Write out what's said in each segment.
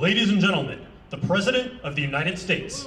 Ladies and gentlemen, the President of the United States.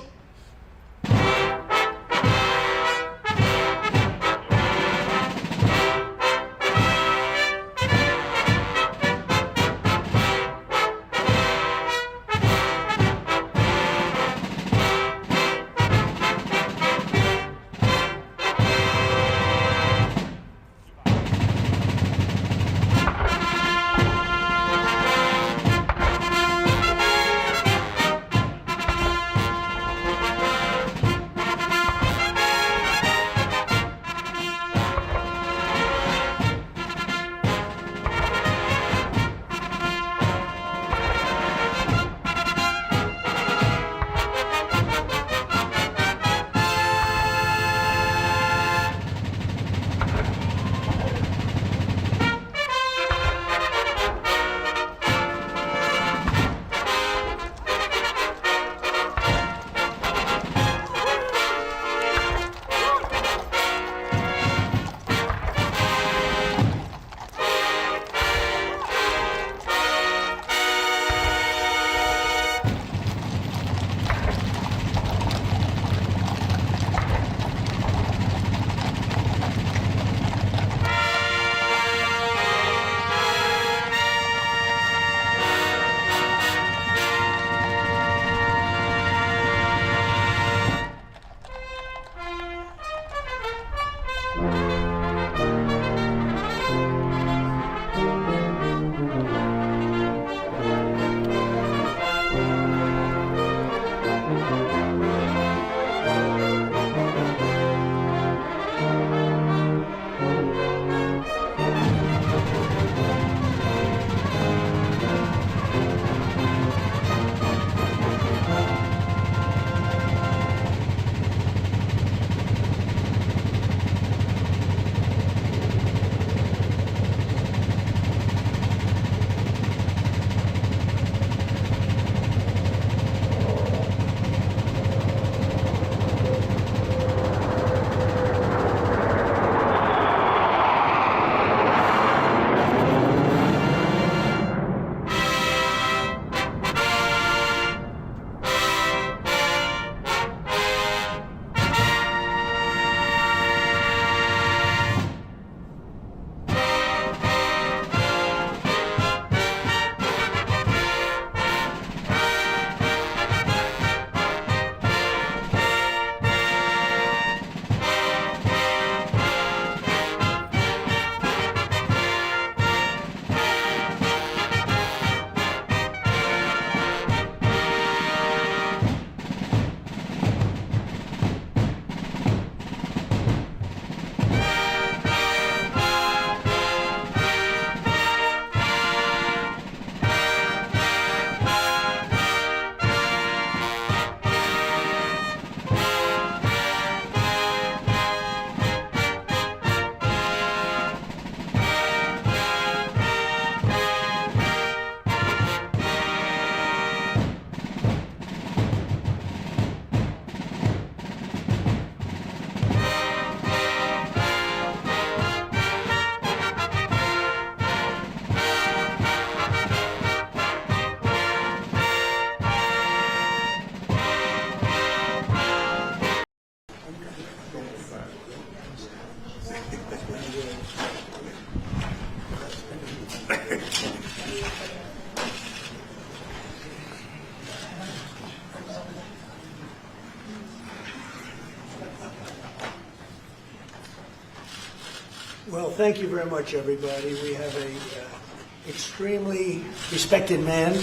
Well, thank you very much, everybody. We have a extremely respected man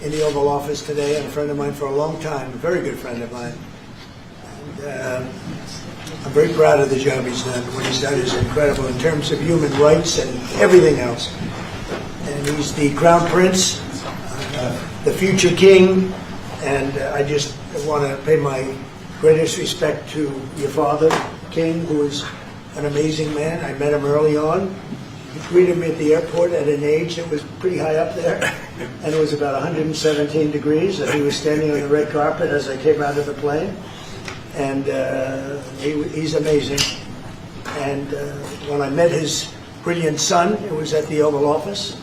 in the Oval Office today, and a friend of mine for a long time, a very good friend of mine. And I'm very proud of the job he's done. What he's done is incredible in terms of human rights and everything else. And he's the Crown Prince, the future king, and I just want to pay my greatest respect to your father, King, who is an amazing man. I met him early on. He greeted me at the airport at an age that was pretty high up there, and it was about 117 degrees, and he was standing on the red carpet as I came out of the plane, and he's amazing. And when I met his brilliant son, it was at the Oval Office.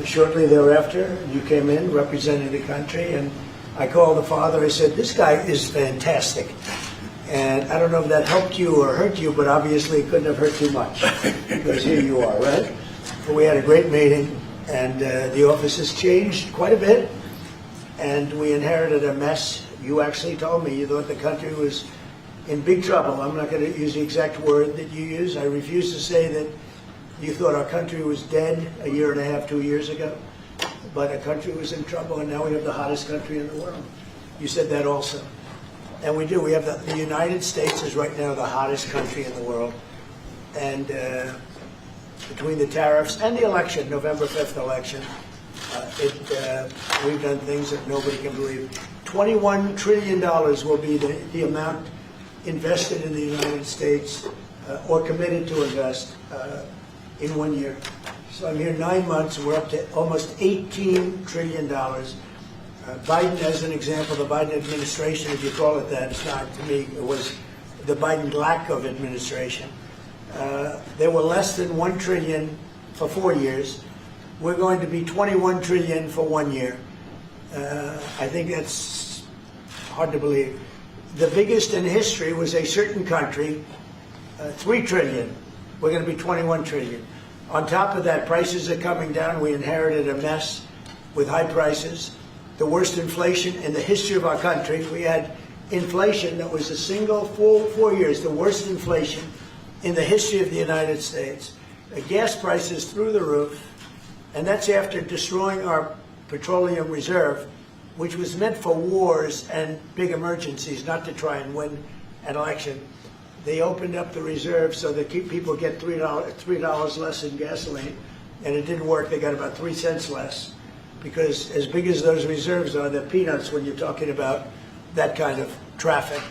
shortly thereafter, you came in representing the country, and I called the father. I said, this guy is fantastic. And I don't know if that helped you or hurt you, but obviously it couldn't have hurt too much, because here you are, right? But we had a great meeting, and the office has changed quite a bit, and we inherited a mess. You actually told me you thought the country was in big trouble. I'm not going to use the exact word that you use. I refuse to say that you thought our country was dead a year and a half, 2 years ago, but our country was in trouble, and now we have the hottest country in the world. You said that also. And we do. We have the United States is right now the hottest country in the world. And between the tariffs and the election, November 5th election, we've done things that nobody can believe. $21 trillion will be the amount invested in the United States or committed to invest in 1 year. So I'm here 9 months, we're up to almost $18 trillion. Biden, as an example, the Biden administration, if you call it that, it's not to me, it was the Biden lack of administration. They were less than $1 trillion for 4 years. We're going to be $21 trillion for 1 year. I think that's hard to believe. The biggest in history was a certain country, $3 trillion. We're going to be $21 trillion. On top of that, prices are coming down. We inherited a mess with high prices, the worst inflation in the history of our country. We had inflation that was a single full 4 years, the worst inflation in the history of the United States. The gas prices through the roof, and that's after destroying our petroleum reserve, which was meant for wars and big emergencies, not to try and win an election. They opened up the reserve so that people get $3 less in gasoline, and it didn't work. They got about 3 cents less, because as big as those reserves are, they're peanuts when you're talking about that kind of traffic.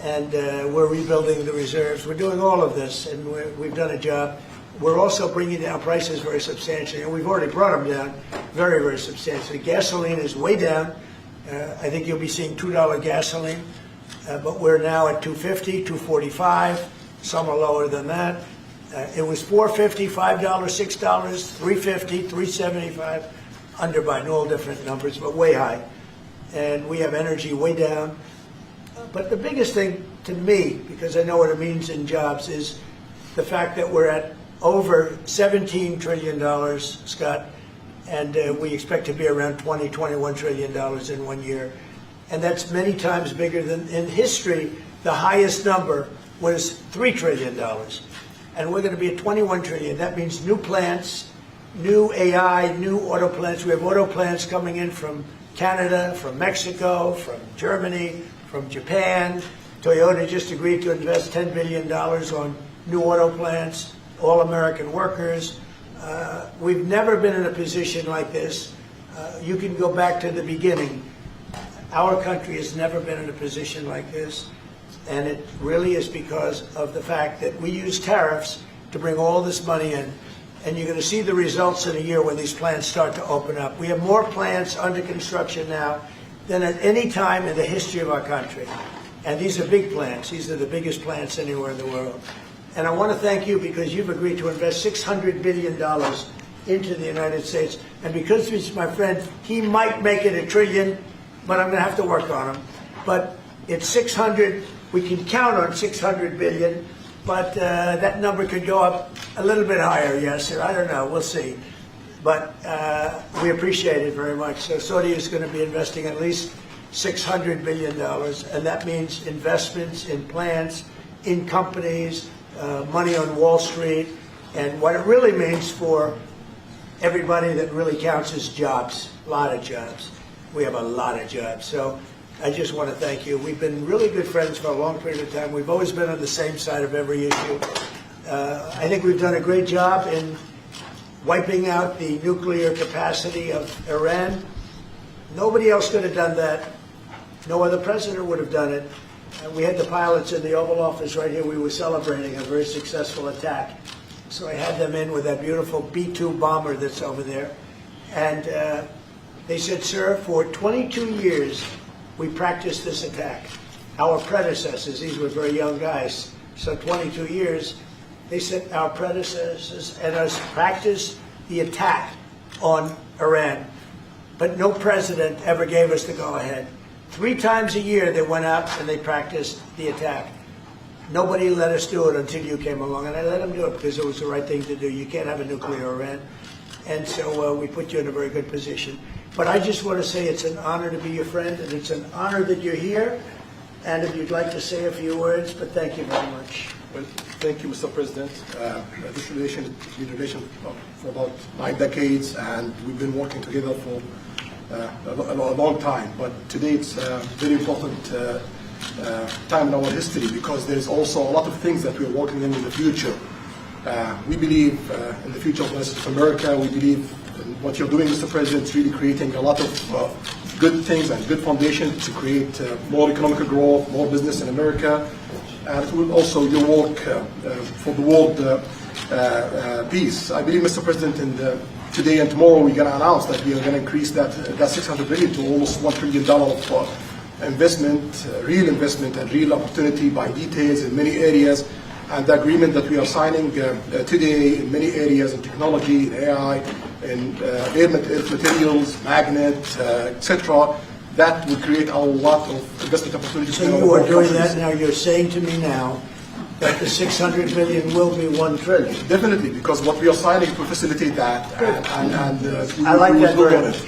And we're rebuilding the reserves. We're doing all of this, and we've done a job. We're also bringing down prices very substantially, and we've already brought them down very, very substantially. Gasoline is way down. I think you'll be seeing $2 gasoline, but we're now at $2.50, $2.45. Some are lower than that. It was $4.50, $5, $6, $3.50, $3.75. Under Biden, all different numbers, but way high. And we have energy way down. But the biggest thing to me, because I know what it means in jobs, is the fact that we're at over $17 trillion, Scott, and we expect to be around $21 trillion in 1 year. And that's many times bigger than in history. The highest number was $3 trillion. And we're going to be at $21 trillion. That means new plants, new AI, new auto plants. We have auto plants coming in from Canada, from Mexico, from Germany, from Japan. Toyota just agreed to invest $10 billion on new auto plants, all American workers. We've never been in a position like this. You can go back to the beginning. Our country has never been in a position like this, and it really is because of the fact that we use tariffs to bring all this money in. And you're going to see the results in a year when these plants start to open up. We have more plants under construction now than at any time in the history of our country. And these are big plants. These are the biggest plants anywhere in the world. And I want to thank you because you've agreed to invest $600 billion into the United States. And because he's my friend, he might make it $1 trillion, but I'm going to have to work on him. But it's 600. We can count on 600 billion. But that number could go up a little bit higher, yes, or I don't know. We'll see. But we appreciate it very much. So Saudi is going to be investing at least $600 billion, and that means investments in plants, in companies, money on Wall Street, and what it really means for everybody that really counts is jobs, a lot of jobs. We have a lot of jobs. So I just want to thank you. We've been really good friends for a long period of time. We've always been on the same side of every issue. I think we've done a great job in wiping out the nuclear capacity of Iran. Nobody else could have done that. No other president would have done it. We had the pilots in the Oval Office right here. We were celebrating a very successful attack. So I had them in with that beautiful B-2 bomber that's over there. And they said, sir, for 22 years, we practiced this attack. Our predecessors, these were very young guys, so 22 years, they said our predecessors and us practiced the attack on Iran, but no president ever gave us the go-ahead. 3 times a year they went out and they practiced the attack. Nobody let us do it until you came along, and I let them do it because it was the right thing to do. You can't have a nuclear Iran. And so we put you in a very good position. But I just want to say it's an honor to be your friend, and it's an honor that you're here. And if you'd like to say a few words, but thank you very much. Well, thank you, Mr. President. This relation has been a relation for about 9 decades, and we've been working together for a long time. But today it's a very important time in our history because there is also a lot of things that we're working in the future. We believe in the future of the United States of America. We believe in what you're doing, Mr. President, is really creating a lot of good things and good foundation to create more economic growth, more business in America, and it will also your work for the world peace. I believe, Mr. President, today and tomorrow we're going to announce that we are going to increase that $600 billion to almost $1 trillion of investment, real investment and real opportunity by details in many areas. And the agreement that we are signing today in many areas in technology, in AI, in earth materials, magnet, etc., that will create a lot of investment opportunities. So you are doing that now. You're saying to me now that the $600 billion will be $1 trillion. Definitely, because what we are signing will facilitate that. And I like that very much.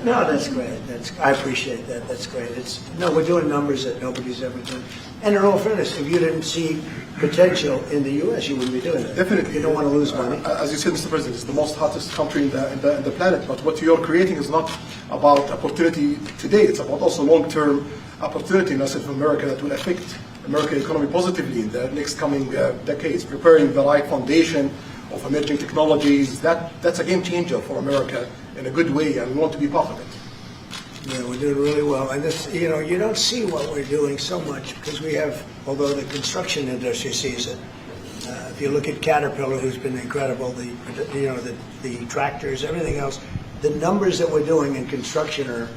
No, that's great. I appreciate that. That's great. We're doing numbers that nobody's ever done. And in all fairness, if you didn't see potential in the U.S., you wouldn't be doing it. Definitely. You don't want to lose money. As you said, Mr. President, it's the most hottest country in the planet. But what you're creating is not about opportunity today. It's about also long-term opportunity in the United States of America that will affect American economy positively in the next coming decades. Preparing the right foundation of emerging technologies, that's a game changer for America in a good way, and we want to be part of it. Yeah, we're doing really well. And this, you don't see what we're doing so much because we have, although the construction industry sees it. If you look at Caterpillar, who's been incredible, the tractors, everything else, the numbers that we're doing in construction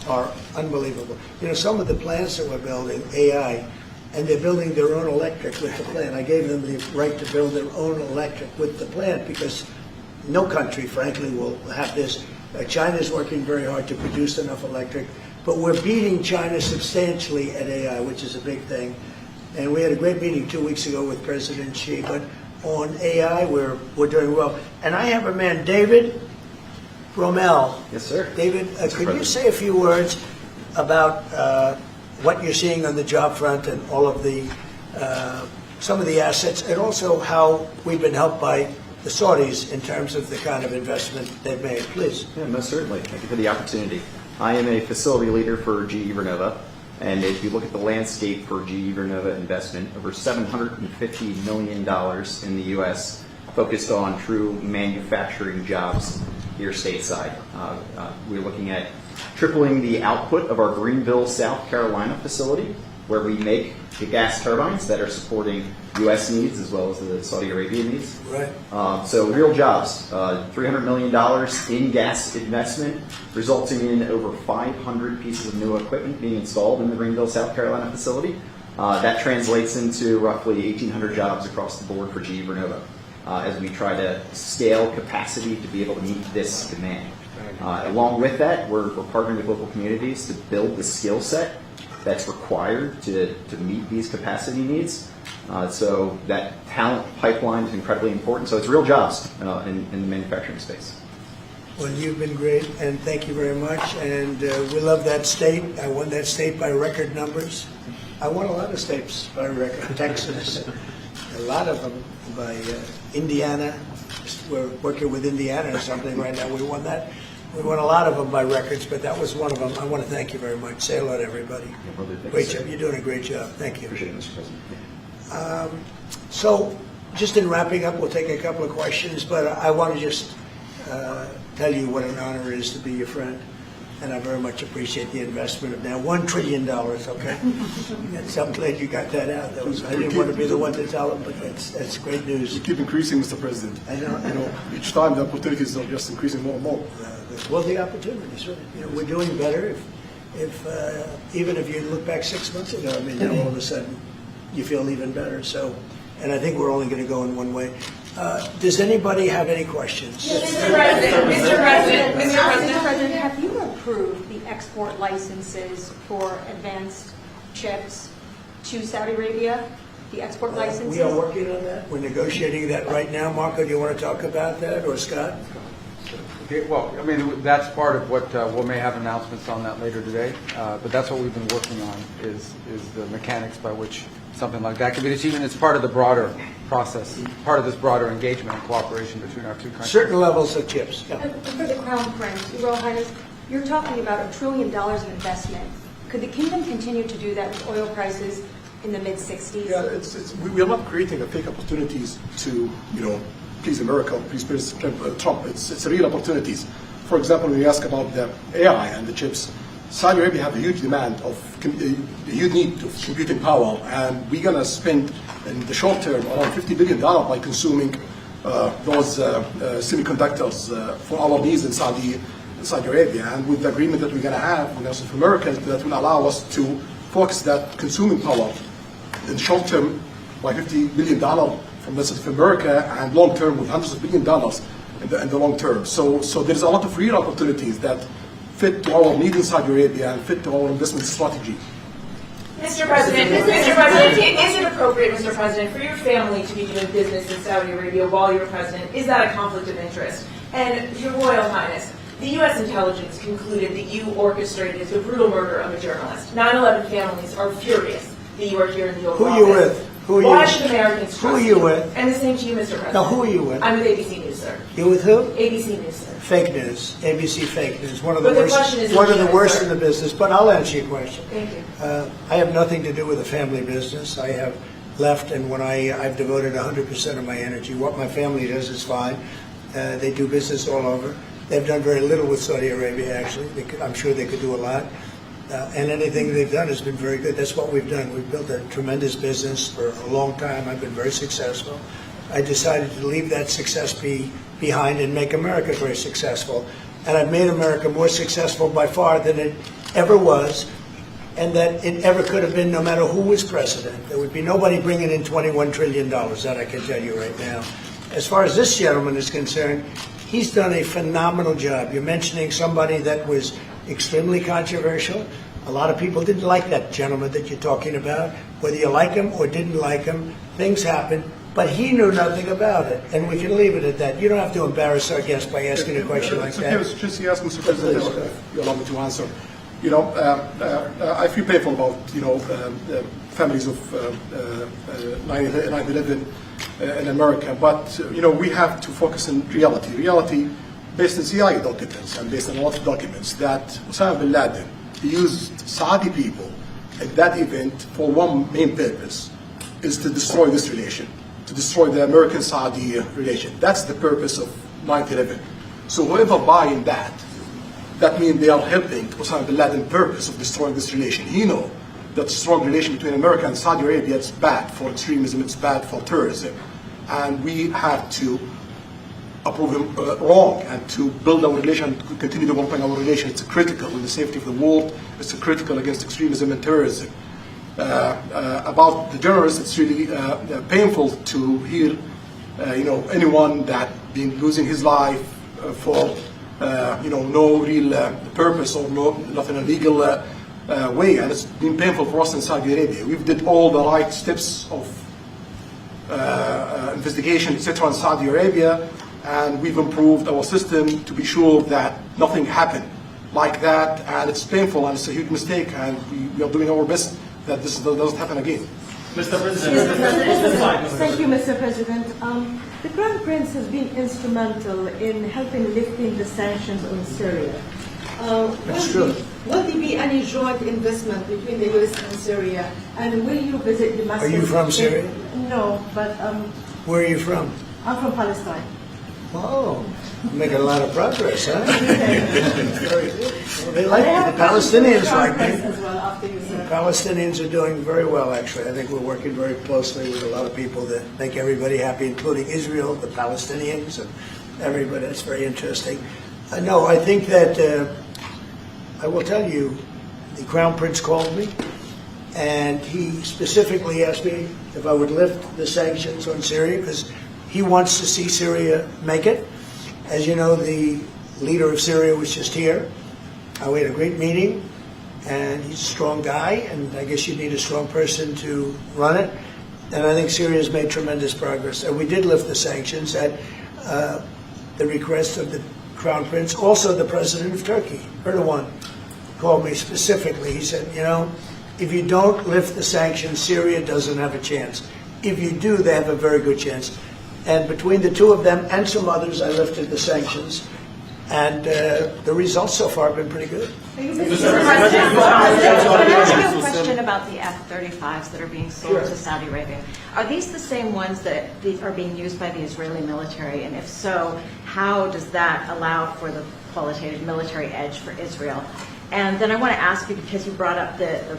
are unbelievable. Some of the plants that we're building, AI, and they're building their own electric with the plant. I gave them the right to build their own electric with the plant because no country, frankly, will have this. China's working very hard to produce enough electric, but we're beating China substantially at AI, which is a big thing. And we had a great meeting 2 weeks ago with President Xi, but on AI, we're doing well. And I have a man, David Rommel. Yes, sir. David, could you say a few words about what you're seeing on the job front and all of the some of the assets, and also how we've been helped by the Saudis in terms of the kind of investment they've made, please. Yeah, most certainly. Thank you for the opportunity. I am a facility leader for GE Vernova, and if you look at the landscape for GE Vernova investment, over $750 million in the U.S. focused on true manufacturing jobs here stateside. We're looking at tripling the output of our Greenville, South Carolina facility, where we make the gas turbines that are supporting U.S. needs as well as the Saudi Arabia needs. Right. So real jobs, $300 million in gas investment, resulting in over 500 pieces of new equipment being installed in the Greenville, South Carolina facility. That translates into roughly 1,800 jobs across the board for GE Vernova as we try to scale capacity to be able to meet this demand. Along with that, we're partnering with local communities to build the skill set that's required to meet these capacity needs. So that talent pipeline is incredibly important. So it's real jobs in the manufacturing space. Well, you've been great, and thank you very much. And we love that state. I won that state by record numbers. I won a lot of states by record. Texas, a lot of them by Indiana. We're working with Indiana or something right now. We won that. We won a lot of them by records, but that was one of them. I want to thank you very much. Say hello to everybody. Great job. You're doing a great job. Thank you. Appreciate it, Mr. President. So, just in wrapping up, we'll take a couple of questions, but I want to just tell you what an honor it is to be your friend, and I very much appreciate the investment of now $1 trillion, okay? So I'm glad you got that out. I didn't want to be the one to tell them, but that's great news. You keep increasing, Mr. President. I know. Each time the opportunities are just increasing more and more. Well, the opportunities, we're doing better. If even if you look back 6 months ago, now all of a sudden you feel even better. So and I think we're only going to go in one way. Does anybody have any questions? Mr. President, have you approved the export licenses for advanced chips to Saudi Arabia? The export licenses? We are working on that. We're negotiating that right now. Marco, do you want to talk about that, or Scott? Okay, well, I mean, that's part of what we may have announcements on that later today. But that's what we've been working on is the mechanics by which something like that can be achieved. And it's part of the broader process, part of this broader engagement and cooperation between our two countries. Certain levels of chips. Yeah. And for the Crown Prince, Your Royal Highness, you're talking about $1 trillion in investment. Could the kingdom continue to do that with oil prices in the mid-60s? Yeah, we are not creating a fake opportunities to, please America, please President Trump. It's real opportunities. For example, when you ask about the AI and the chips, Saudi Arabia have a huge demand of, a huge need of computing power, and we're going to spend in the short term around $50 billion by consuming those semiconductors for our needs in Saudi Arabia. And with the agreement that we're going to have with America, that will allow us to focus that consuming power in the short term by $50 billion from the South of America, and long term with hundreds of $billions in the long term. So there's a lot of real opportunities that fit to our need in Saudi Arabia and fit to our investment strategy. Mr. President, is it appropriate, Mr. President, for your family to be doing business in Saudi Arabia while you're president? Is that a conflict of interest? And Your Royal Highness, the U.S. intelligence concluded that you orchestrated the brutal murder of a journalist. 9/11 families are furious that you are here in the Oval Office. Who are you with? Why should Americans trust you? Who are you with? And the same to you, Mr. President. Now, who are you with? I'm with ABC News, sir. You with who? ABC News, sir. Fake news. ABC fake news. One of the But the worst. question is One of the legitimate, worst sir. in the business. But I'll answer your question. Thank you. I have nothing to do with the family business. I have left, and when I've devoted 100% of my energy. What my family does is fine. They do business all over. They've done very little with Saudi Arabia, actually. I'm sure they could do a lot. And anything they've done has been very good. That's what we've done. We've built a tremendous business for a long time. I've been very successful. I decided to leave that success behind and make America very successful. And I've made America more successful by far than it ever was, and that it ever could have been no matter who was president. There would be nobody bringing in $21 trillion, that I can tell you right now. As far as this gentleman is concerned, he's done a phenomenal job. You're mentioning somebody that was extremely controversial. A lot of people didn't like that gentleman that you're talking about. Whether you like him or didn't like him, things happen. But he knew nothing about it, and we can leave it at that. You don't have to embarrass our guest by asking a question like that. Okay, just ask Mr. President, if you allow me to answer. I feel painful about the families of 9/11 in America, but we have to focus on reality. Reality based on CIA documents and based on a lot of documents that Osama bin Laden used Saudi people at that event for one main purpose, is to destroy this relation, to destroy the American-Saudi relation. That's the purpose of 9/11. So whoever buying that means they are helping Osama bin Laden's purpose of destroying this relation. He knows that strong relation between America and Saudi Arabia is bad for extremism, it's bad for terrorism. And we have to approve him wrong and to build our relation, continue developing our relation. It's critical in the safety of the world. It's critical against extremism and terrorism. About the journalists, it's really painful to hear, anyone that been losing his life for, no real purpose or nothing illegal way, and it's been painful for us in Saudi Arabia. We've did all the right steps of investigation, etc., in Saudi Arabia, and we've improved our system to be sure that nothing happened like that, and it's painful and it's a huge mistake, and we are doing our best that this doesn't happen again. Mr. President, Thank you, Mr. President. The Crown Prince has been instrumental in helping lifting the sanctions on Syria. That's true. Will there be any joint investment between the U.S. and Syria? And will you visit Damascus? Are you from Syria? No, but Where are you from? I'm from Palestine. Oh, making a lot of progress, huh? Very good. Well, they like me. The Palestinians like me. As well after you, sir. Palestinians are doing very well, actually. I think we're working very closely with a lot of people that make everybody happy, including Israel, the Palestinians, and everybody. It's very interesting. No, I think that I will tell you, the Crown Prince called me, and he specifically asked me if I would lift the sanctions on Syria because he wants to see Syria make it. As you know, the leader of Syria was just here. We had a great meeting, and he's a strong guy, and I guess you need a strong person to run it. And I think Syria has made tremendous progress. And we did lift the sanctions at the request of the Crown Prince. Also, the President of Turkey, Erdogan, called me specifically. He said, you know, if you don't lift the sanctions, Syria doesn't have a chance. If you do, they have a very good chance. And between the two of them and some others, I lifted the sanctions. And the results so far have been pretty good. Can I ask you a question about the F-35s that are being sold to Saudi Arabia? Are these the same ones that are being used by the Israeli military? And if so, how does that allow for the qualitative military edge for Israel? And then I want to ask you, because you brought up the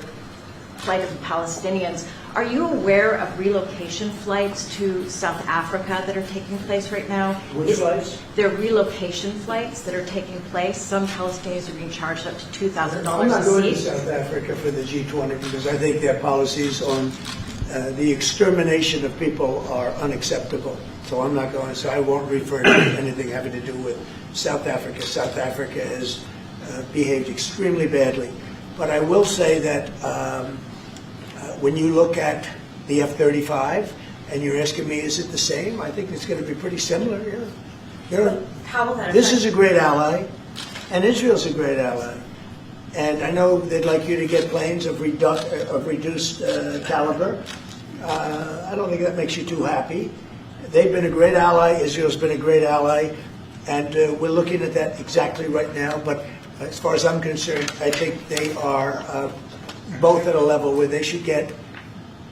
plight of the Palestinians, are you aware of relocation flights to South Africa that are taking place right now? Which flights? There are relocation flights that are taking place. Some Palestinians are being charged up to $2,000 I'm not going a to seat. South Africa for the G20 because I think their policies on the extermination of people are unacceptable. So I'm not going. So I won't refer to anything having to do with South Africa. South Africa has behaved extremely badly. But I will say that when you look at the F-35 and you're asking me, is it the same? I think it's going to be pretty similar. Yeah. How will that This affect- is a great ally, and Israel's a great ally. And I know they'd like you to get planes of reduced caliber. I don't think that makes you too happy. They've been a great ally. Israel's been a great ally. And we're looking at that exactly right now. But as far as I'm concerned, I think they are both at a level where they should get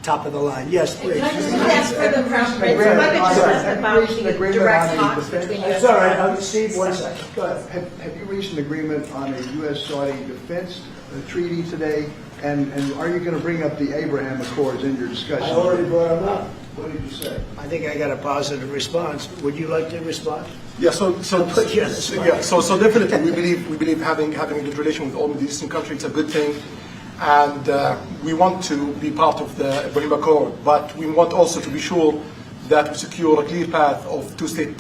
top of the line. Yes, please. Can I just ask for the Crown Prince, if I could just ask about the direct talks between U.S. It's all right. Steve, one second. Go ahead. Have you reached an agreement on a U.S.-Saudi defense treaty today? And are you going to bring up the Abraham Accords in your discussion? I already brought them up. What did you say? I think I got a positive response. Would you like to respond? Yeah, so definitely we believe having a good relation with all Middle Eastern countries is a good thing, and we want to be part of the Ibrahim Accord, but we want also to be sure that we secure a clear path of two-state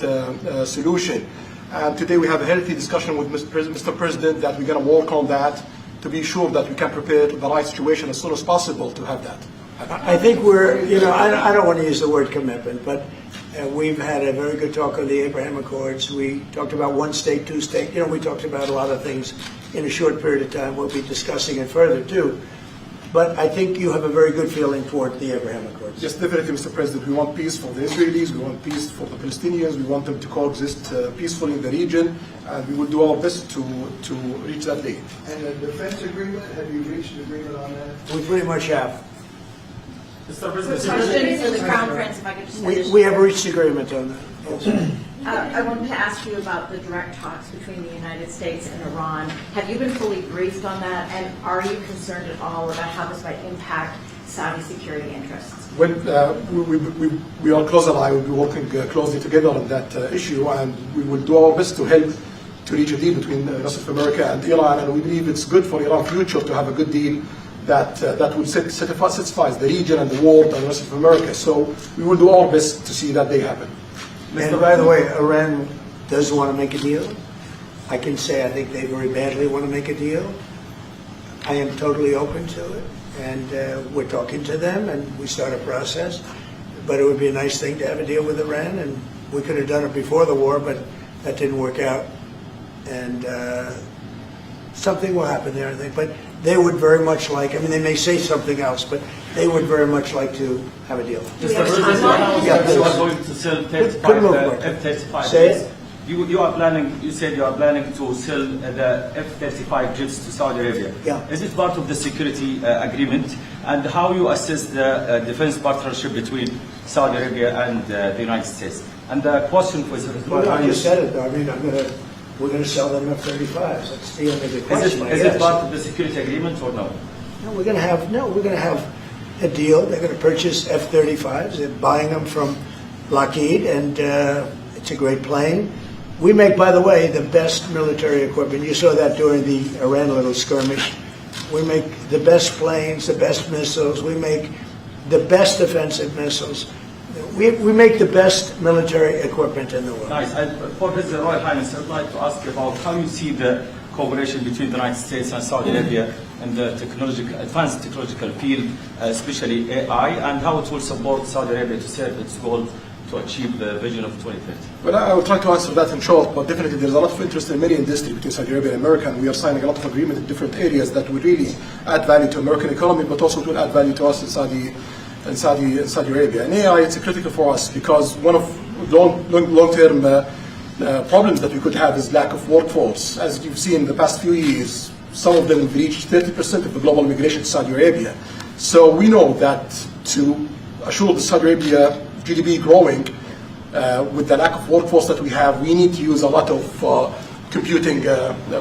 solution. And today we have a healthy discussion with Mr. President that we're going to work on that to be sure that we can prepare the right situation as soon as possible to have that. I think we're, I don't want to use the word commitment, but we've had a very good talk on the Abraham Accords. We talked about one state, two state. We talked about a lot of things in a short period of time. We'll be discussing it further, too. But I think you have a very good feeling toward the Abraham Accords. Yes, definitely, Mr. President. We want peace for the Israelis. We want peace for the Palestinians. We want them to coexist peacefully in the region. And we will do our best to reach that day. And the defense agreement, have you reached an agreement on that? We pretty much have. Mr. President, Question for the Crown Prince, if I could just finish. We have reached agreement on that. I wanted to ask you about the direct talks between the United States and Iran. Have you been fully briefed on that, and are you concerned at all about how this might impact Saudi security interests? Well, we are close ally. We'll be working closely together on that issue, and we will do our best to help to reach a deal between the rest of America and Iran. And we believe it's good for Iran's future to have a good deal that will satisfy the region and the world and the rest of America. So we will do our best to see that day happen. And by the way, Iran does want to make a deal. I can say I think they very badly want to make a deal. I am totally open to it. And we're talking to them, and we start a process. But it would be a nice thing to have a deal with Iran, and we could have done it before the war, but that didn't work out. And something will happen there, I think. But they would very much like, they may say something else, but they would very much like to have a deal. Mr. President, you are going to sell 35 F-35 Say jets. it. You said you are planning to sell the F-35 jets to Saudi Arabia. Yeah. Is it part of the security agreement? And how you assess the defense partnership between Saudi Arabia and the United States? And the question was, You said it, though. We're going to sell them F-35s. That's the only good question. is it part of the security agreement or no? No, we're going to have a deal. They're going to purchase F-35s. They're buying them from Lockheed, and it's a great plane. We make, by the way, the best military equipment. You saw that during the Iran little skirmish. We make the best planes, the best missiles. We make the best defensive missiles. We make the best military equipment in the world. Nice. For His Royal Highness, I'd like to ask about how you see the cooperation between the United States and Saudi Arabia in the advanced technological field, especially AI, and how it will support Saudi Arabia to serve its goal to achieve the vision of 2030. Well, I will try to answer that in short, but definitely there's a lot of interest in many industries between Saudi Arabia and America, and we are signing a lot of agreement in different areas that will really add value to American economy, but also it will add value to us in Saudi Arabia. And AI, it's critical for us because one of long-term problems that we could have is lack of workforce. As you've seen in the past few years, some of them have reached 30% of the global migration to Saudi Arabia. So we know that to assure the Saudi Arabia GDP growing, with the lack of workforce that we have, we need to use a lot of computing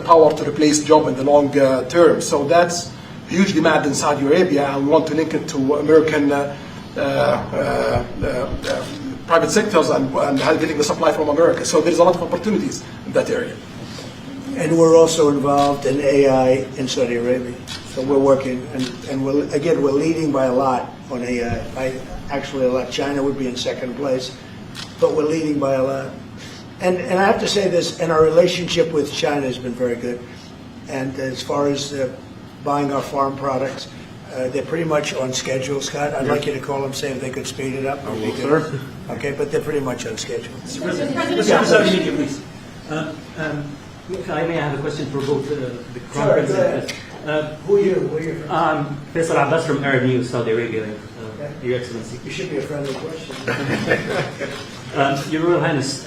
power to replace job in the long term. So that's huge demand in Saudi Arabia, and we want to link it to American private sectors and getting the supply from America. So there's a lot of opportunities in that area. And we're also involved in AI in Saudi Arabia. So we're working, and we're leading by a lot on AI. Actually, a lot. China would be in second place, but we're leading by a lot. And I have to say this, and our relationship with China has been very good. And as far as buying our farm products, they're pretty much on schedule, Scott. I'd like you to call them, say if they could speed it up. Sir. Okay, but they're pretty much on schedule. Mr. President, please. If I may, I have a question for both the Crown Prince and Who are you? I'm Faisal Abbas from Arab News, Saudi Arabia, Your Excellency. You should be a friendly question. Your Royal Highness,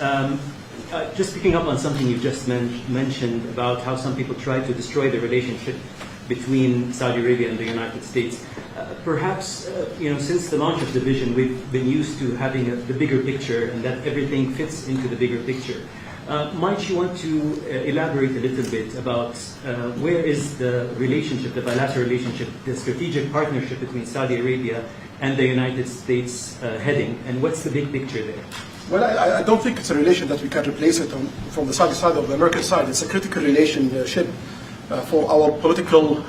just picking up on something you just mentioned about how some people try to destroy the relationship between Saudi Arabia and the United States. Perhaps, since the launch of the vision, we've been used to having the bigger picture and that everything fits into the bigger picture. Might you want to elaborate a little bit about where is the relationship, the bilateral relationship, the strategic partnership between Saudi Arabia and the United States heading, and what's the big picture there? Well, I don't think it's a relation that we can replace it from the Saudi side or the American side. It's a critical relationship for our political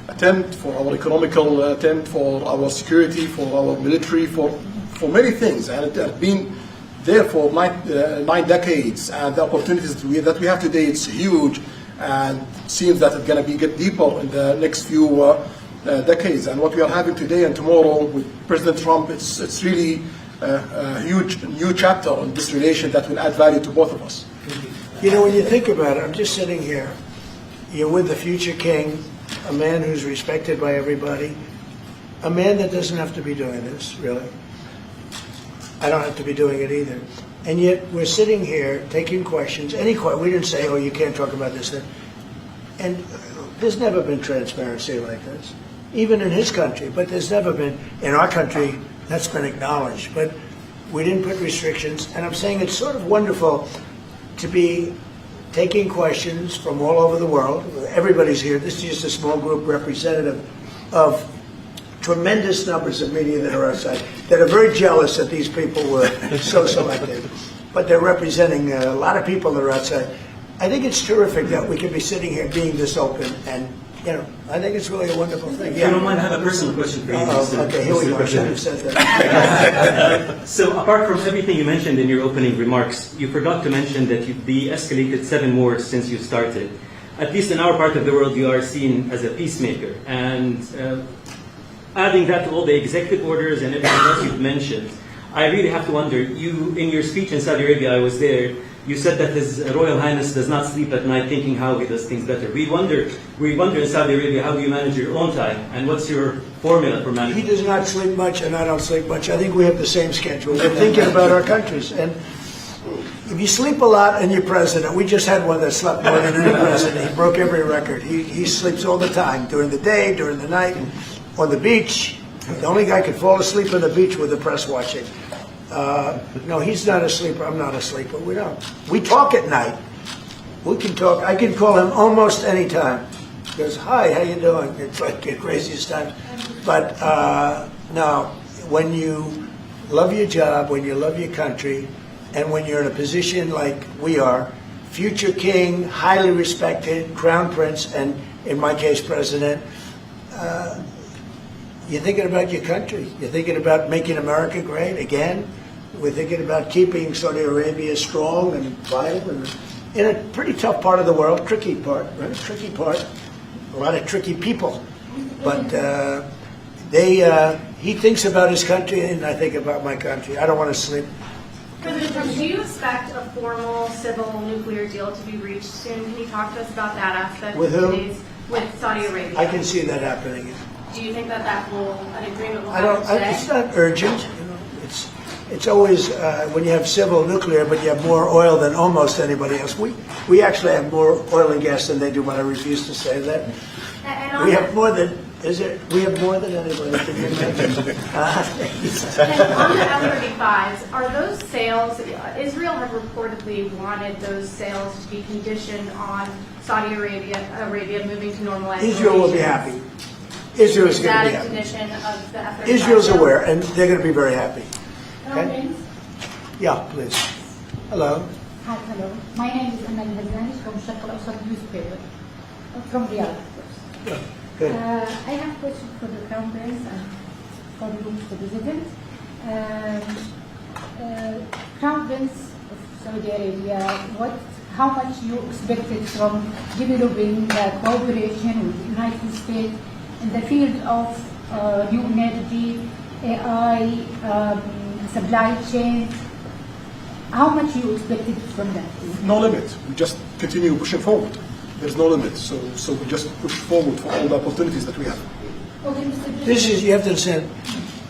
attempt, for our economical attempt, for our security, for our military, for many things. And it has been there for 9 decades, and the opportunities that we have today, it's huge, and seems that it's going to get deeper in the next few decades. And what we are having today and tomorrow with President Trump, it's really a huge new chapter in this relation that will add value to both of us. When you think about it, I'm just sitting here. You're with the future king, a man who's respected by everybody, a man that doesn't have to be doing this, really. I don't have to be doing it either. And yet we're sitting here taking questions. We didn't say, oh, you can't talk about this. And there's never been transparency like this, even in his country. But there's never been, in our country, that's been acknowledged. But we didn't put restrictions. And I'm saying it's sort of wonderful to be taking questions from all over the world. Everybody's here. This is just a small group representative of tremendous numbers of media that are outside, that are very jealous that these people were so selected. But they're representing a lot of people that are outside. I think it's terrific that we can be sitting here being this open, and I think it's really a wonderful thing. If you don't mind, I have a personal question for you. Okay, here we go. I should have said that. So apart from everything you mentioned in your opening remarks, you forgot to mention that you've de-escalated 7 wars since you started. At least in our part of the world, you are seen as a peacemaker. And adding that to all the executive orders and everything else you've mentioned, I really have to wonder, in your speech in Saudi Arabia, I was there, you said that His Royal Highness does not sleep at night thinking how he does things better. We wonder in Saudi Arabia, how do you manage your own time, and what's your formula for managing? He does not sleep much, and I don't sleep much. I think we have the same schedule. We're thinking about our countries. And if you sleep a lot and you're president, we just had one that slept more than any president. He broke every record. He sleeps all the time, during the day, during the night, on the beach. The only guy could fall asleep on the beach with the press watching. No, he's not a sleeper. I'm not a sleeper. We don't. We talk at night. We can talk. I can call him almost any time. He goes, hi, how you doing? It's like the craziest time. But no, when you love your job, when you love your country, and when you're in a position like we are, future king, highly respected, crown prince, and in my case, president. You're thinking about your country. You're thinking about making America great again. We're thinking about keeping Saudi Arabia strong and viable in a pretty tough part of the world, tricky part, right? Tricky part, a lot of tricky people. But he thinks about his country, and I think about my country. I don't want to sleep. President Trump, do you expect a formal civil nuclear deal to be reached soon? Can you talk to us about that aspect? With who? With Saudi Arabia. I can see that happening. Do you think that an agreement will I happen don't. today? It's not urgent. You know, it's always when you have civil nuclear, but you have more oil than almost anybody else. We actually have more oil and gas than they do, but I refuse to say that. And We have more than. We have more than anybody. Can you imagine? And on the F-35s, are those sales, Israel had reportedly wanted those sales to be conditioned on Saudi Arabia moving to normalized Israel will be happy. Israel is Is going to that be a happy. condition of the F-35? Israel's aware, and they're going to be very happy. Hello, Okay? Yeah, please. Hello. Hi, hello. My name is Amal Hazani from Sharq al-Awsat newspaper, from Riyadh, of course. Good. Good. I have a question for the Crown Prince and for the President. Crown Prince of Saudi Arabia, how much you expected from developing the cooperation with the United States in the field of new energy, AI, supply chain? How much you expected from that? No limit. We just continue pushing forward. There's no limit. So we just push forward for all the opportunities that we have. Okay, Mr. President. This is, you have to understand,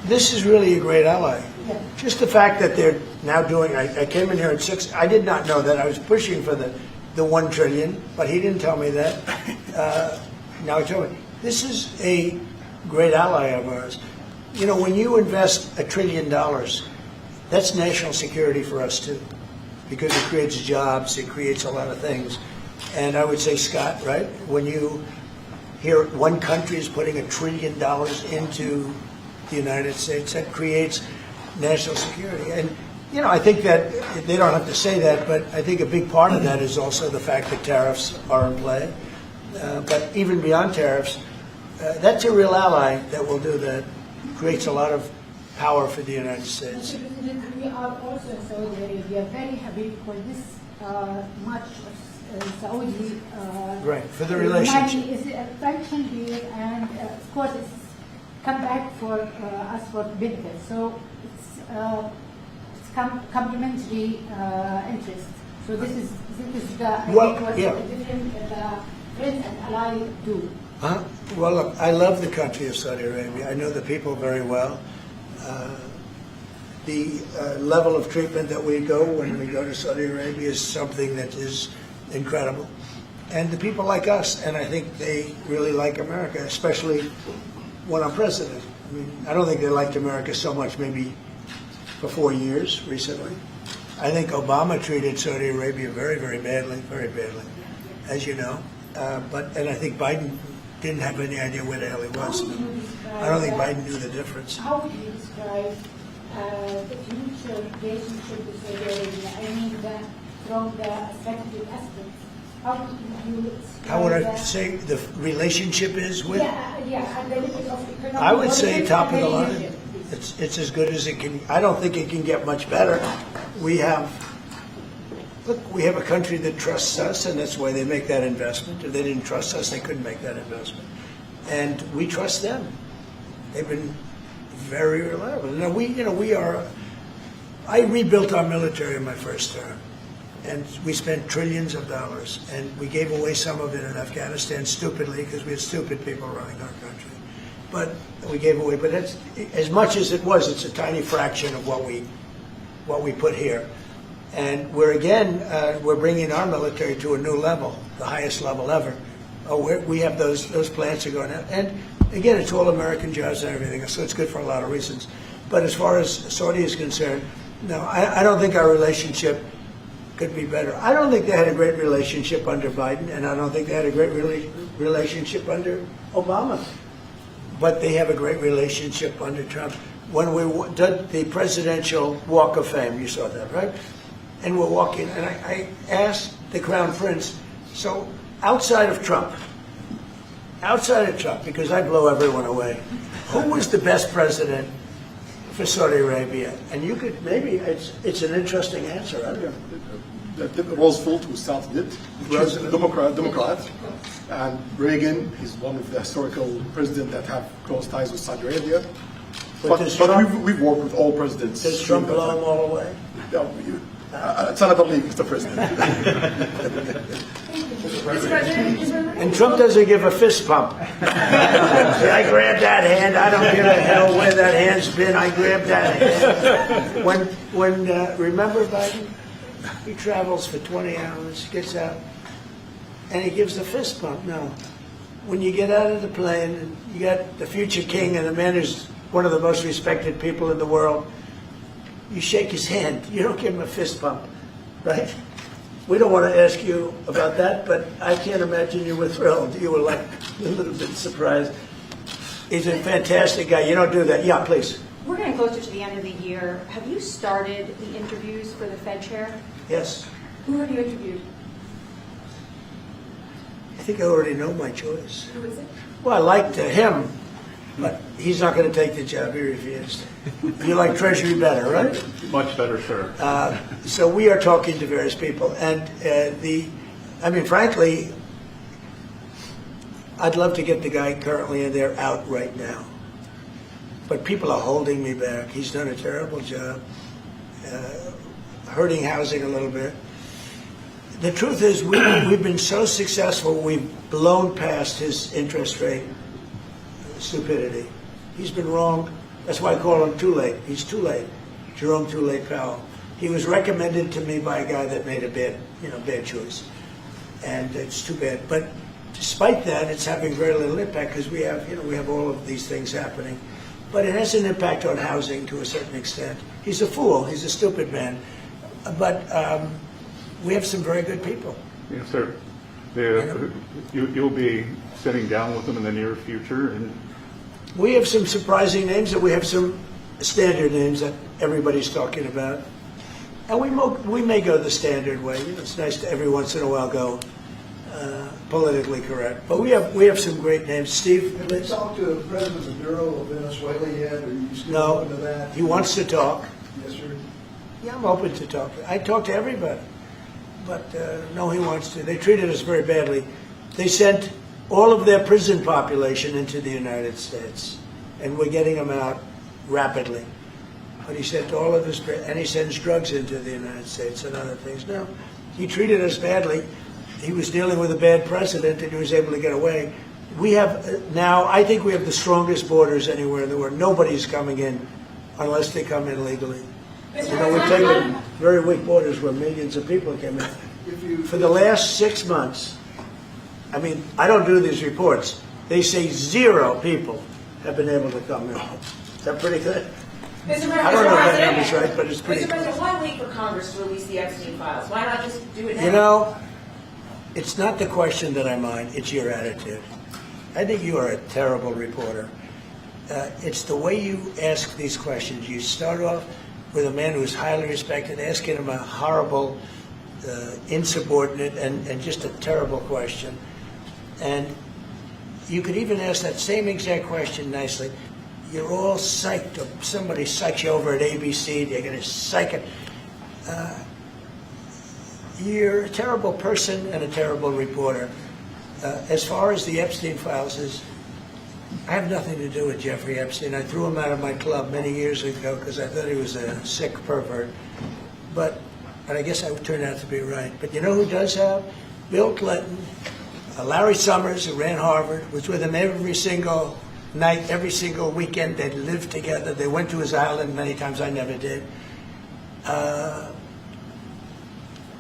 this is really a great ally. Yeah. Just the fact that they're now doing, I came in here at 6, I did not know that. I was pushing for the 1 trillion, but he didn't tell me that. Now he told me. This is a great ally of ours. You know, when you invest $1 trillion, that's national security for us too, because it creates jobs, it creates a lot of things. And I would say, Scott, right, when you hear one country is putting $1 trillion into the United States, that creates national security. And, you know, I think that they don't have to say that, but I think a big part of that is also the fact that tariffs are in play. But even beyond tariffs, that's a real ally that will do that, creates a lot of power for the United States. Mr. President, we are also in Saudi Arabia very happy for this much of Saudi Right, for the relationship. money is a function here, and of course it's come back for us for benefit. So it's complementary interest. So this is the Well, I think what yeah. the different friends and allies do. Well, look, I love the country of Saudi Arabia. I know the people very well. The level of treatment that we go when we go to Saudi Arabia is something that is incredible. And the people like us, and I think they really like America, especially when I'm president. I mean, I don't think they liked America so much maybe for 4 years recently. I think Obama treated Saudi Arabia very, very badly, as you know. And I think Biden didn't have any idea where the hell he was. I don't think Biden knew the difference. How would you describe the future relationship with Saudi Arabia? I mean, from the strategic aspect. How would you describe How would I that? say the relationship is with? Yeah, and the limit of economic I would say development top of and the line. relationship. It's as good as it can. I don't think it can get much better. We have a country that trusts us, and that's why they make that investment. If they didn't trust us, they couldn't make that investment. And we trust them. They've been very reliable. Now we are. I rebuilt our military in my first term, and we spent trillions of dollars, and we gave away some of it in Afghanistan stupidly because we had stupid people running our country. But we gave away. But that's, as much as it was, it's a tiny fraction of what we put here. And we're bringing our military to a new level, the highest level ever. We have those plants are going out. And again, it's all American jobs and everything, so it's good for a lot of reasons. But as far as Saudi is concerned, no, I don't think our relationship could be better. I don't think they had a great relationship under Biden, and I don't think they had a great relationship under Obama. But they have a great relationship under Trump. When we did the Presidential Walk of Fame, you saw that, right? and we're walking, and I asked the Crown Prince, so outside of Trump, because I blow everyone away, who was the best president for Saudi Arabia? And you could, maybe it's an interesting answer. I don't know. Roosevelt, who started it, was a Democrat, and Reagan is one of the historical presidents that have close ties with Saudi Arabia. But we've worked with all presidents. Does Trump blow them all away? No, it's another league, Mr. President. And Trump doesn't give a fist pump. I grabbed that hand. I don't give a hell where that hand's been. I grabbed that hand. When remember Biden? He travels for 20 hours, gets out, and he gives a fist bump. No. When you get out of the plane, and you got the future king and the man who's one of the most respected people in the world, you shake his hand. You don't give him a fist bump, right? We don't want to ask you about that, but I can't imagine you were thrilled. You were like a little bit surprised. He's a fantastic guy. You don't do that. Yeah, please. We're getting closer to the end of the year. Have you started the interviews for the Fed chair? Yes. Who have you interviewed? I think I already know my choice. Who is it? Well, I liked him, but he's not going to take the job. He refused. You like Treasury better, right? Much better, sir. So we are talking to various people, and frankly, I'd love to get the guy currently in there out right now. But people are holding me back. He's done a terrible job, hurting housing a little bit. The truth is, we've been so successful, we've blown past his interest rate stupidity. He's been wrong. That's why I call him too late. He's too late. Jerome Too Late Powell. He was recommended to me by a guy that made a bad choice. And it's too bad. But despite that, it's having very little impact because we have all of these things happening. But it has an impact on housing to a certain extent. He's a fool. He's a stupid man. But we have some very good people. Yes, sir. You'll be sitting down with them in the near future, and we have some surprising names, and we have some standard names that everybody's talking about. And we may go the standard way. It's nice to every once in a while go politically correct. But we have some great names. Steve? Have they talked to the President Maduro of Venezuela yet? Or are you still open to that? He wants to talk. Yes, sir. Yeah, I'm open to talk. I talk to everybody. But no, he wants to. They treated us very badly. They sent all of their prison population into the United States, and we're getting them out rapidly. But he sent all of his, and he sends drugs into the United States and other things. No, he treated us badly. He was dealing with a bad president, and he was able to get away. We have now, I think we have the strongest borders anywhere in the world. Nobody's coming in unless they come in legally. We've taken very weak borders where millions of people came in. For the last 6 months, I don't do these reports. They say 0 people have been able to come in. Is that pretty good? I don't know if that number's right, but it's pretty Mr. President, why wait for Congress to release the Epstein files? Why not just do it now? You know, it's not the question that I mind, it's your attitude. I think you are a terrible reporter. It's the way you ask these questions. You start off with a man who's highly respected, asking him a horrible, insubordinate, and just a terrible question. And you could even ask that same exact question nicely. You're all psyched up. Somebody psychs you over at ABC. They're going to psych it. You're a terrible person and a terrible reporter. As far as the Epstein files is, I have nothing to do with Jeffrey Epstein. I threw him out of my club many years ago because I thought he was a sick pervert. And I guess I turned out to be right. But you know who does have? Bill Clinton, Larry Summers, who ran Harvard, was with him every single night, every single weekend. They lived together. They went to his island many times. I never did.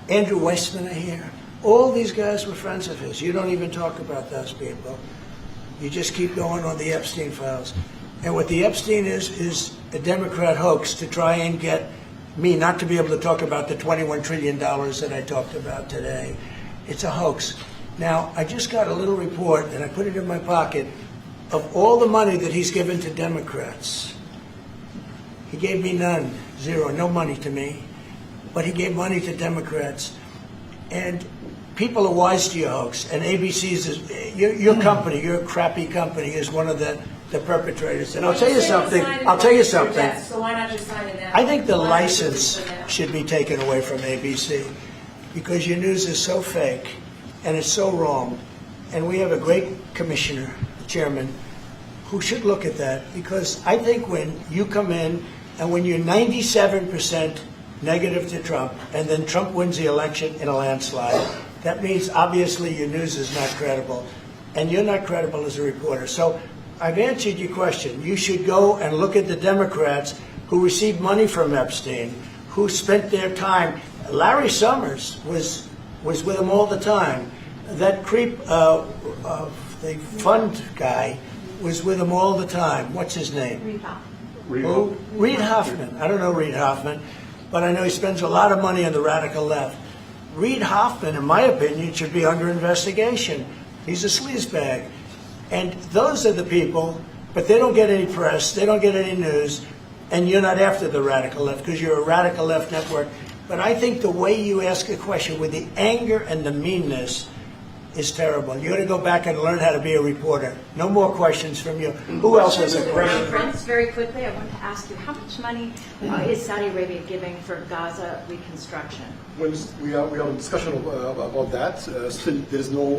Andrew Weissman here. All these guys were friends of his. You don't even talk about those people. You just keep going on the Epstein files. And what the Epstein is a Democrat hoax to try and get me not to be able to talk about the $21 trillion that I talked about today. It's a hoax. Now, I just got a little report, and I put it in my pocket, of all the money that he's given to Democrats. He gave me none, 0, no money to me. but he gave money to Democrats. And people are wise to your hoax. And ABC's your company, your crappy company, is one of the perpetrators. And I'll tell you something. So why not just sign it now? I think the license should be taken away from ABC because your news is so fake and it's so wrong. And we have a great commissioner, chairman, who should look at that, because I think when you come in and when you're 97% negative to Trump and then Trump wins the election in a landslide, that means obviously your news is not credible and you're not credible as a reporter. So I've answered your question. You should go and look at the Democrats who received money from Epstein, who spent their time. Larry Summers was with them all the time. That creep, the fund guy, was with him all the time. What's his name? Reid Hoffman. Who? Reid Hoffman. I don't know Reid Hoffman, but I know he spends a lot of money on the radical left. Reid Hoffman, in my opinion, should be under investigation. He's a sleazebag. And those are the people, but they don't get any press, they don't get any news, and you're not after the radical left because you're a radical left network. But I think the way you ask a question with the anger and the meanness is terrible. You got to go back and learn how to be a reporter. No more questions from you. Who else has a question? Prince, very quickly, I want to ask you, how much money is Saudi Arabia giving for Gaza reconstruction? Well, we are in discussion about that. Still, there is no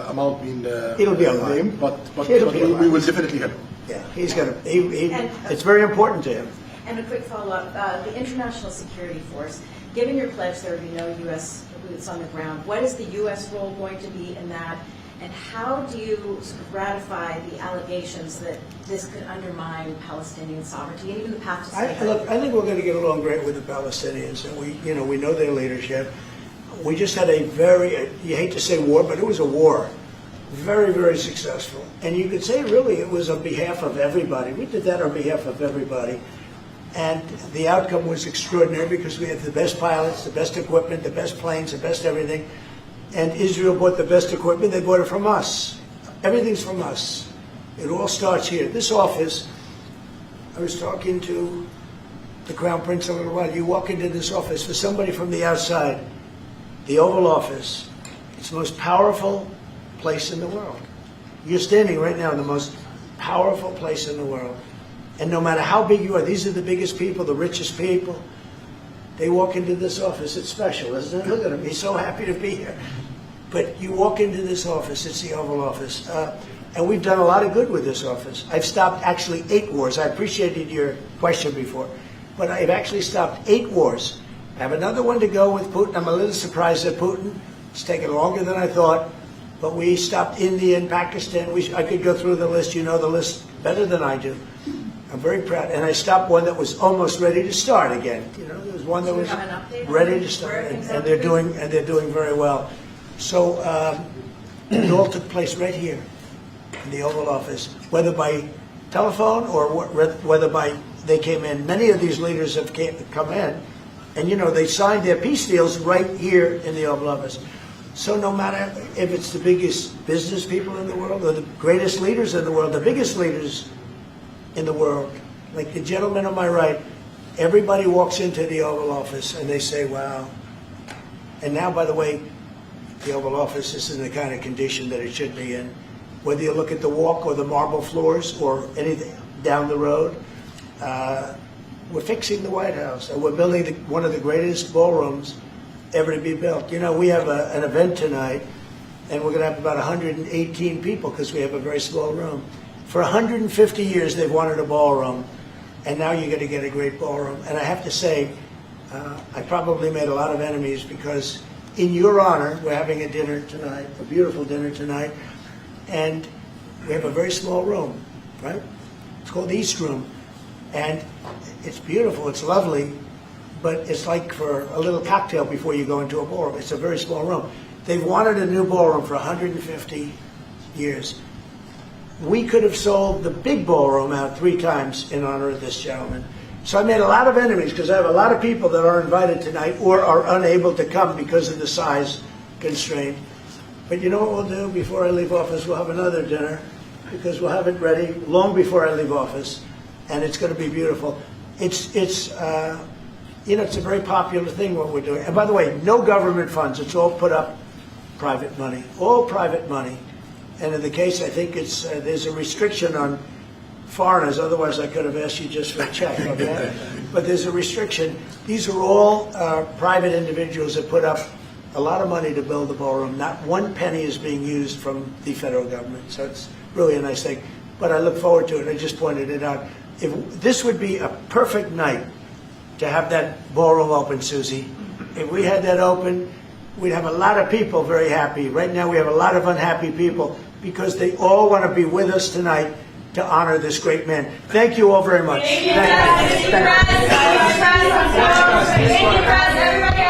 amount being It'll be named, but It'll be we will definitely help. Yeah, he's got to. It's very important to him. And a quick follow-up: the International Security Force. Given your pledge, there will be no U.S. boots on the ground. What is the U.S. role going to be in that? And how do you sort of ratify the allegations that this could undermine Palestinian sovereignty and even the path to statehood? Look, I think we're going to get along great with the Palestinians, and we know their leadership. We just had a very, you hate to say war, but it was a war. Very, very successful. And you could say really it was on behalf of everybody. We did that on behalf of everybody. And the outcome was extraordinary because we had the best pilots, the best equipment, the best planes, the best everything. And Israel bought the best equipment. They bought it from us. Everything's from us. It all starts here. This office, I was talking to the Crown Prince a little while. You walk into this office, for somebody from the outside, the Oval Office, it's the most powerful place in the world. You're standing right now in the most powerful place in the world. And no matter how big you are, these are the biggest people, the richest people. They walk into this office. It's special, isn't it? Look at him. He's so happy to be here. But you walk into this office. It's the Oval Office. And we've done a lot of good with this office. I've stopped actually 8 wars. I appreciated your question before. But I've actually stopped 8 wars. I have another one to go with Putin. I'm a little surprised at Putin. It's taken longer than I thought. But we stopped India and Pakistan. I could go through the list. You know the list better than I do. I'm very proud. And I stopped one that was almost ready to start again. You know, there was one that was ready to start, and they're doing very well. So it all took place right here in the Oval Office, whether by telephone or whether by they came in. Many of these leaders have come in, and you know they signed their peace deals right here in the Oval Office. So no matter if it's the biggest business people in the world or the greatest leaders in the world, the biggest leaders in the world, like the gentleman on my right, everybody walks into the Oval Office and they say, wow. And now, by the way, the Oval Office is in the kind of condition that it should be in. Whether you look at the walk or the marble floors or anything down the road, we're fixing the White House. And we're building one of the greatest ballrooms ever to be built. You know, we have an event tonight, and we're going to have about 118 people because we have a very small room. For 150 years, they've wanted a ballroom, and now you're going to get a great ballroom. And I have to say, I probably made a lot of enemies because in your honor, we're having a dinner tonight, a beautiful dinner tonight, and we have a very small room, right? It's called the East Room, and it's beautiful, it's lovely, but it's like for a little cocktail before you go into a ballroom. It's a very small room. They've wanted a new ballroom for 150 years. We could have sold the big ballroom out 3 times in honor of this gentleman. So I made a lot of enemies because I have a lot of people that are invited tonight or are unable to come because of the size constraint. But you know what we'll do before I leave office? We'll have another dinner because we'll have it ready long before I leave office, and it's going to be beautiful. you know, it's a very popular thing what we're doing. And by the way, no government funds. It's all put up private money, all private money. And in the case, I think it's there's a restriction on foreigners. Otherwise, I could have asked you just for a check. Okay? But there's a restriction. These are all private individuals that put up a lot of money to build the ballroom. Not one penny is being used from the federal government. So it's really a nice thing. But I look forward to it. I just pointed it out. If this would be a perfect night to have that ballroom open, Susie. If we had that open, we'd have a lot of people very happy. Right now we have a lot of unhappy people because they all want to be with us tonight to honor this great man. Thank you all very much. Thank you, President. Everybody